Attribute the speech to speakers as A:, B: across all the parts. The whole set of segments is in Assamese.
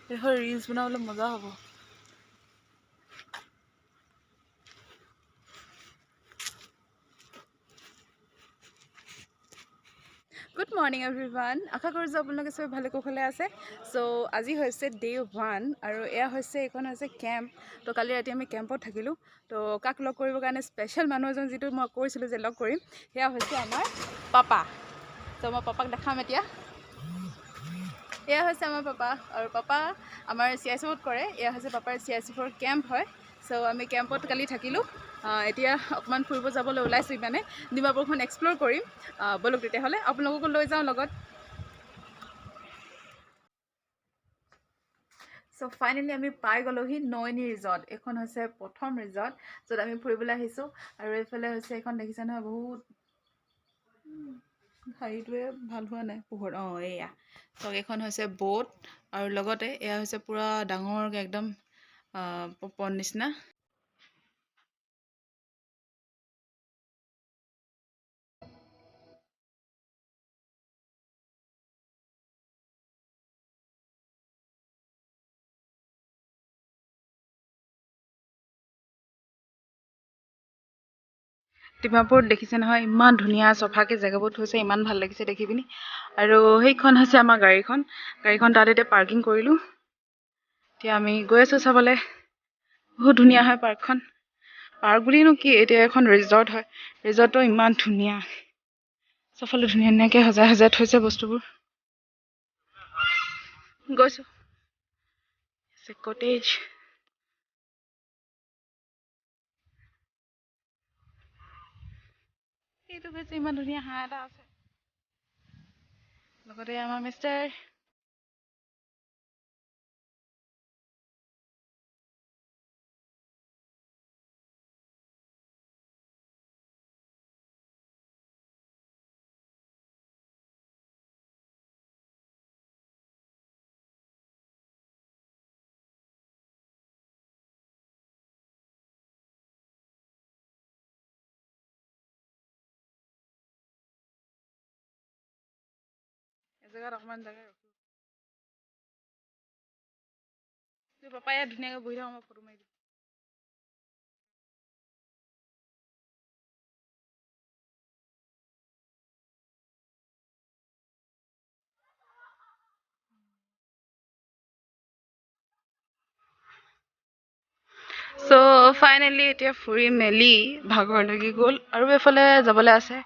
A: এখন ৰিলছ বনাবলৈ মজা হ'ব। গুড মৰ্ণিং এভৰিৱান, আশা কৰোঁ যে আপোনালোকে চবে ভালে কুশলে আছে। চ' আজি হৈছে Day 1 আৰু এয়া হৈছে এইখন হৈছে কেম্প। তো কালি ৰাতি আমি কেম্পত থাকিলোঁ। তো কাক লগ কৰিবৰ কাৰণে স্পেচিয়েল মানুহ এজন যিটো মই কৈছিলোঁ যে লগ কৰিম, সেয়া হৈছে আমাৰ পাপা। তো মই পাপাক দেখাম এতিয়া। এয়া হৈছে আমাৰ পাপা, আৰু পাপা আমাৰ CICFত কৰে। এয়া হৈছে পাপাৰ CICFৰ কেম্প হয়। চ' আমি কেম্পত কালি থাকিলোঁ। এতিয়া অকণমান ফুৰিব যাবলৈ ওলাইছোঁ, মানে ডিমাপুৰখন এক্সপ্ল'ৰ কৰিম। ব'লক তেতিয়াহ'লে আপোনালোককো লৈ যাওঁ লগত। চ' ফাইনেলি আমি পাই গ'লোহি নৈনী ৰিজৰ্ট। এইখন হৈছে প্ৰথম ৰিজৰ্ট য'ত আমি ফুৰিবলৈ আহিছোঁ। আৰু এইফালে হৈছে এইখন দেখিছে নহয়, বহুত হেৰিটোৱে ভাল হোৱা নাই পোহৰ। এয়া চ' এইখন হৈছে ব'ট, আৰু লগতে এয়া হৈছে পূৰা ডাঙৰকৈ একদম পপৰ নিচিনা। ডিমাপুৰত দেখিছে নহয়, ইমান ধুনীয়া চফাকৈ জেগাবোৰ থৈছে, ইমান ভাল লাগিছে দেখি পিনি। আৰু সেইখন হৈছে আমাৰ গাড়ীখন তাত এতিয়া পাৰ্কিং কৰিলোঁ। এতিয়া আমি গৈ আছোঁ চাবলৈ। বহুত ধুনীয়া হয় পাৰ্কখন। পাৰ্ক বুলিনো কি, এতিয়া এখন ৰিজৰ্ট হয়। ৰিজৰ্টটো ইমান ধুনীয়া, চবফালে ধুনীয়া ধুনীয়াকৈ সজাই সজাই থৈছে বস্তুবোৰ। গৈছোঁ কটেজ। এইটো হৈছে ইমান ধুনীয়া হাঁহ এটা আছে, লগতে আমাৰ মিষ্টাৰ। এজেগাত অকণমান জেগা ৰখিব। পাপাই ইয়াত ধুনীয়াকৈ বহি থাকক, মই ফটো মাৰি দিম। চ' ফাইনেলি এতিয়া ফুৰি মেলি ভাগৰ লাগি গ'ল, আৰু এইফালে যাবলৈ আছে।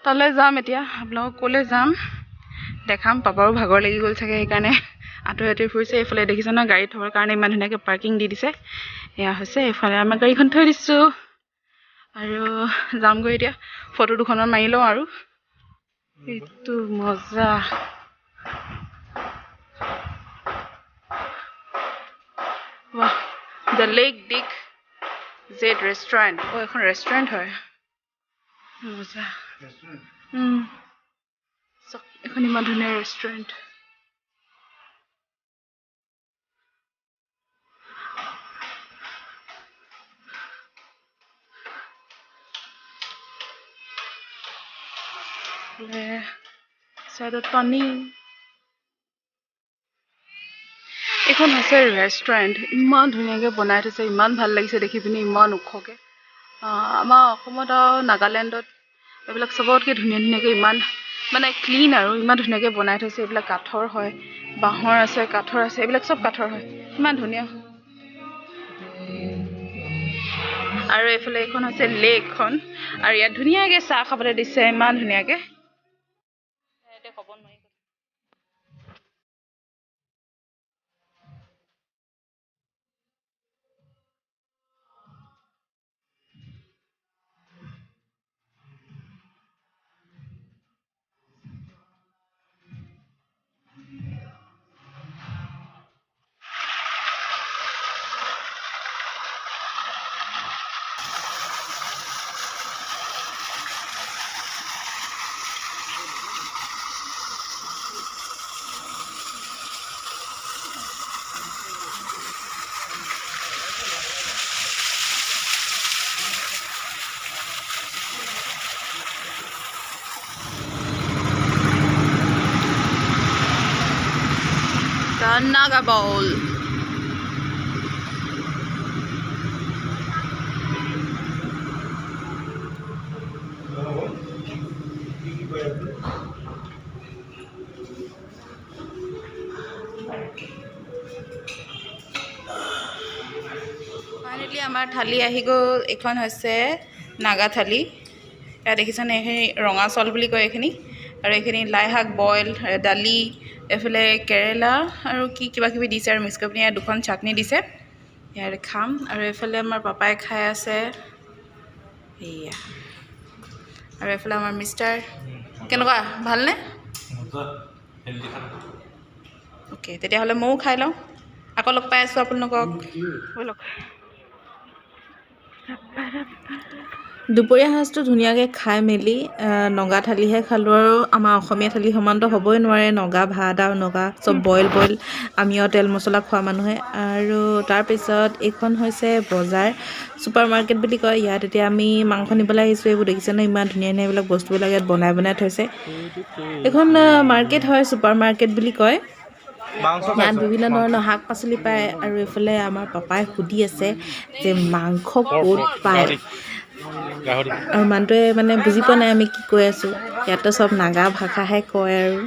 A: তালৈ যাম এতিয়া। আপোনালোকক ক'লৈ যাম দেখাম। পাপাৰো ভাগৰ লাগি গ'ল চাগে, সেইকাৰণে আঁতৰি আঁতৰি ফুৰিছে। এইফালে দেখিছে ন, গাড়ী থ'বৰ কাৰণে ইমান ধুনীয়াকৈ পাৰ্কিং দি দিছে। এয়া হৈছে এইফালে আমাৰ গাড়ীখন থৈ দিছোঁ, আৰু যামগৈ এতিয়া। ফটো দুখনমান মাৰি লওঁ। আৰু এইটো মজা। ৱাহ, দ্য লেক ডিক জেড ৰেষ্টুৰেণ্ট। এইখন ৰেষ্টুৰেণ্ট হয়। মজা। এখন ইমান ধুনীয়া ৰেষ্টুৰেণ্ট। চাইডত পানী। এইখন হৈছে ৰেষ্টুৰেণ্ট, ইমান ধুনীয়াকৈ বনাই থৈছে, ইমান ভাল লাগিছে দেখি পিনি, ইমান ওখকৈ। আমাৰ অসমত আৰু নাগালেণ্ডত এইবিলাক চবতকৈ ধুনীয়া ধুনীয়াকৈ ইমান মানে ক্লিন, আৰু ইমান ধুনীয়াকৈ বনাই থৈছে। এইবিলাক কাঠৰ হয়, বাঁহৰ আছে, কাঠৰ আছে, এইবিলাক চব কাঠৰ হয়, ইমান ধুনীয়া। আৰু এইফালে এইখন হৈছে লেকখন, আৰু ইয়াত ধুনীয়াকৈ চাহ খাবলৈ দিছে, ইমান ধুনীয়াকৈ। এতিয়া ক'ব নোৱাৰি। Naga bowl. Finally, our thali ahi gol. Ekon hoise Naga thali. ইয়াত দেখিছানে এইখিনি ৰঙা চাউল বুলি কয় এইখিনি আৰু এইখিনি লাই শাক বইল দালি এফালে কেৰেলা আৰু কি কিবা কিবি দিছে আৰু মিক্স কৰি ইয়াত দুখন চাটনি দিছে ইয়াৰ খাম আৰু এফালে আমাৰ পাপাই খাই আছে এয়া আৰু এফালে আমাৰ মিষ্টাৰ কেনেকুৱা ভালনে ওকে তেতিয়াহ'লে ময়ো খাই লওঁ আকৌ লগ পাই আছোঁ আপোনালোকক ব'লক দুপৰীয়া সাজটো ধুনীয়াকৈ খাই মেলি নগা থালিহে খালোঁ আৰু আমাৰ অসমীয়া থালি সমানতো হ'বই নোৱাৰে নগা ভাত আৰু নগা চব বইল আমিও তেল মছলা খোৱা মানুহে আৰু তাৰপিছত এইখন হৈছে বজাৰ ছুপাৰ মাৰ্কেট বুলি কয় ইয়াত এতিয়া আমি মাংস নিবলৈ আহিছোঁ এইবোৰ দেখিছেনে ইমান ধুনীয়া ধুনীয়া এইবিলাক বস্তুবিলাক ইয়াত বনাই থৈছে এইখন মাৰ্কেট হয় ছুপাৰ মাৰ্কেট বুলি কয় ইয়াত বিভিন্ন ধৰণৰ শাক পাচলি পায় আৰু এইফালে আমাৰ পাপাই সুধি আছে যে মাংস ক'ত পায় আৰু মানুহটোৱে মানে বুজি পোৱা নাই আমি কি কৈ আছোঁ ইয়াতো চব নাগা ভাষাহে কয় আৰু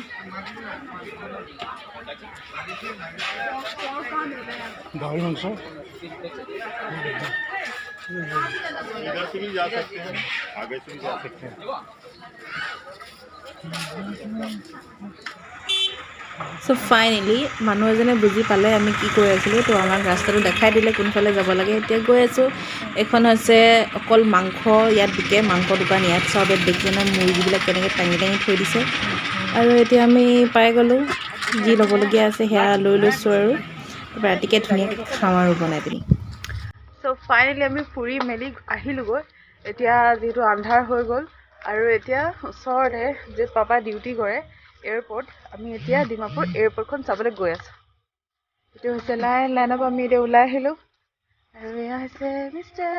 A: So finally, মানুহ এজনে বুজি পালে আমি কি কৈ আছিলোঁ তো আমাক ৰাস্তাটো দেখাই দিলে কোনফালে যাব লাগে এতিয়া গৈ আছোঁ এখন হৈছে অকল মাংস ইয়াত বিকে মাংস দোকান ইয়াত চব দেখিছেনে মুৰ্গীবিলাক কেনেকৈ টাঙি থৈ দিছে আৰু এতিয়া আমি পাই গ'লোঁ যি ল'বলগীয়া আছে সেয়া লৈ লৈছোঁ আৰু ৰাতিকৈ ধুনীয়াকৈ খাওঁ আৰু বনাই পিনি চ' ফাইনেলি আমি ফুৰি মেলি আহিলোঁগৈ এতিয়া যিহেতু আন্ধাৰ হৈ গ'ল আৰু এতিয়া ওচৰতে যে পাপা ডিউটি কৰে এয়াৰপৰ্ট আমি এতিয়া ডিমাপুৰ এয়াৰপৰ্টখন চাবলৈ গৈ আছোঁ এইটো হৈছে লাইনৰ পৰা আমি এতিয়া ওলাই আহিলোঁ আৰু এয়া হৈছে মিষ্টাৰ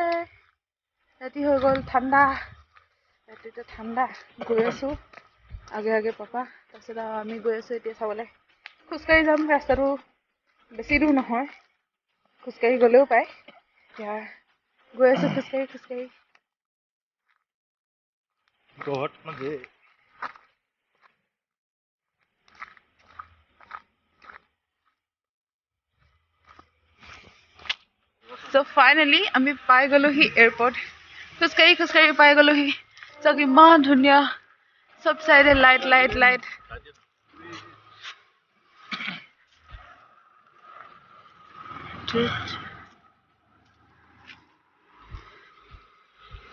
A: ৰাতি হৈ গ'ল ঠাণ্ডা ৰাতি এতিয়া ঠাণ্ডা গৈ আছোঁ আগে পাপা তাৰপিছত আমি গৈ আছোঁ এতিয়া চাবলৈ খোজকাঢ়ি যাম ৰাস্তাটো বেছি দূৰ নহয় খোজকাঢ়ি গ'লেও পায় এতিয়া গৈ আছোঁ খোজকাঢ়ি So finally, আমি পাই গ'লোহি এয়াৰপৰ্ট খোজকাঢ়ি পাই গ'লোহি চাওক ইমান ধুনীয়া চব চাইডে লাইট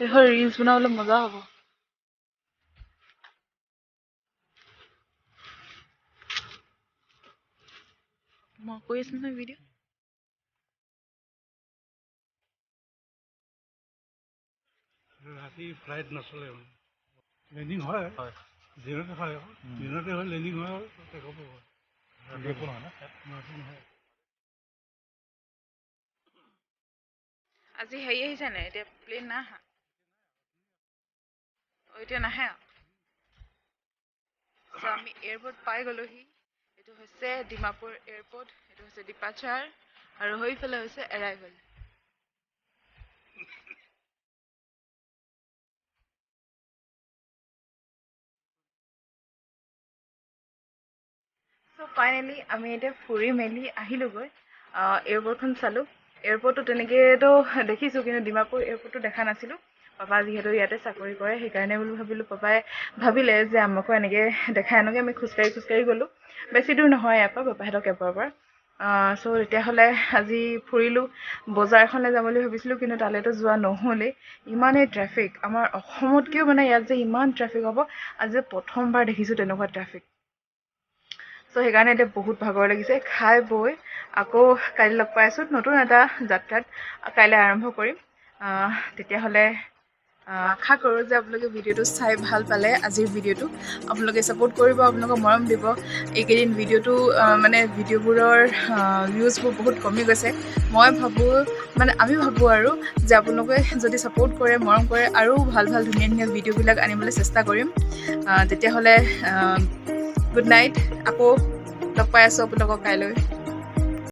A: এইখন ৰিলছ বনাবলৈ মজা হ'ব মই কৈ আছোঁ নহয় ভিডিঅ'
B: ৰাতি ফ্লাইট নচলে লেণ্ডিং হয় দিনতে হয় দিনতে হয় লেণ্ডিং হয় আৰু টেকঅফ হয়
A: আজি হেৰি আহিছে নাই এতিয়া প্লেন নাই আহা এতিয়া নাহে আমি এয়াৰপৰ্ট পাই গ'লোহি এইটো হৈছে ডিমাপুৰ এয়াৰপৰ্ট এইটো হৈছে ডিপাৰ্চাৰ আৰু সেইফালে হৈছে এৰাইভেল চ' ফাইনেলি আমি এতিয়া ফুৰি মেলি আহিলোঁগৈ এয়াৰপৰ্টখন চালোঁ এয়াৰপৰ্টটো তেনেকৈতো দেখিছোঁ কিন্তু ডিমাপুৰ এয়াৰপৰ্টটো দেখা নাছিলোঁ পাপা যিহেতু ইয়াতে চাকৰি কৰে সেইকাৰণে বুলি ভাবিলোঁ পাপাই ভাবিলে যে আমাকো এনেকৈ দেখাই আনকে আমি খোজকাঢ়ি গ'লোঁ বেছি দূৰ নহয় ইয়াৰ পৰা পাপাহঁতৰ কেম্পৰ পৰা চ' তেতিয়াহ'লে আজি ফুৰিলোঁ বজাৰখনলৈ যাম বুলি ভাবিছিলোঁ কিন্তু তালৈতো যোৱা নহ'লেই ইমানেই ট্ৰেফিক আমাৰ অসমতকৈও মানে ইয়াত যে ইমান ট্ৰেফিক হ'ব আজি প্ৰথমবাৰ দেখিছোঁ তেনেকুৱা ট্ৰেফিক চ' সেইকাৰণে এতিয়া বহুত ভাগৰ লাগিছে খাই বৈ আকৌ কাইলৈ লগ পাই আছোঁ নতুন এটা যাত্ৰাত কাইলৈ আৰম্ভ কৰিম তেতিয়াহ'লে আশা কৰোঁ যে আপোনালোকে ভিডিঅ'টো চাই ভাল পালে আজিৰ ভিডিঅ'টো আপোনালোকে ছাপোৰ্ট কৰিব আপোনালোকক মৰম দিব এইকেইদিন ভিডিঅ'টো মানে ভিডিঅ'বোৰৰ ভিউজবোৰ বহুত কমি গৈছে মই ভাবোঁ মানে আমি ভাবোঁ আৰু যে আপোনালোকে যদি ছাপোৰ্ট কৰে মৰম কৰে আৰু ভাল ধুনীয়া ভিডিঅ'বিলাক আনিবলৈ চেষ্টা কৰিম তেতিয়াহ'লে গুড নাইট আকৌ লগ পাই আছোঁ আপোনালোকক কাইলৈ